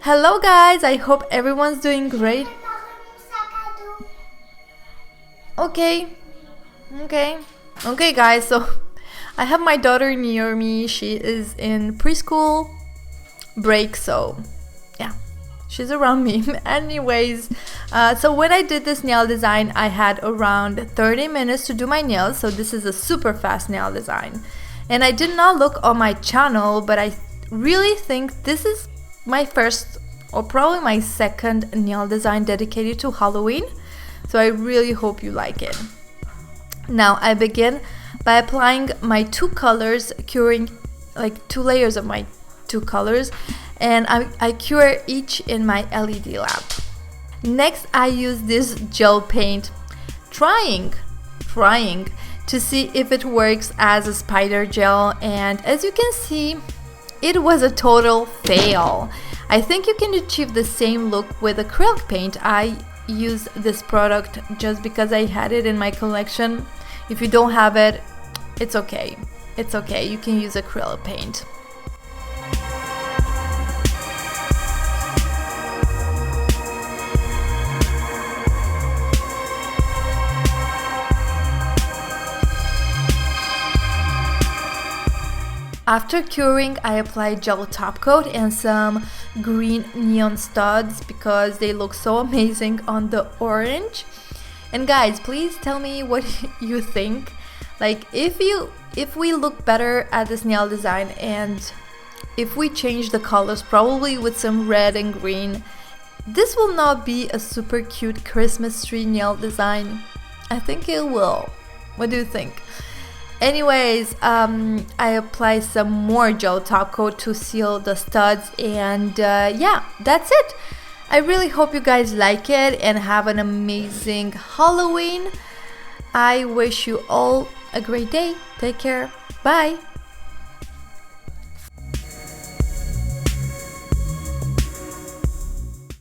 Hello guys, I hope everyone's doing great. Okay, okay guys, so I have my daughter near me. She is in preschool break, so yeah, she's around me. Anyways, so when I did this nail design, I had around 30 minutes to do my nails, so this is a super fast nail design. And I did not look on my channel, but I really think this is my first or probably my second nail design dedicated to Halloween, so I really hope you like it. Now I begin by applying my two colors, curing like 2 layers of my 2 colors, and I cure each in my LED lamp. Next I use this gel paint, trying to see if it works as a spider gel, and as you can see, it was a total fail. I think you can achieve the same look with acrylic paint. I use this product just because I had it in my collection. If you don't have it, it's okay. It's okay, you can use acrylic paint. After curing, I apply gel top coat and some green neon studs because they look so amazing on the orange. And guys, please tell me what you think. Like if we look better at this nail design and if we change the colors probably with some red and green, this will not be a super cute Christmas tree nail design. I think it will. What do you think? Anyways, I apply some more gel top coat to seal the studs, and yeah, that's it. I really hope you guys like it and have an amazing Halloween. I wish you all a great day. Take care. Bye.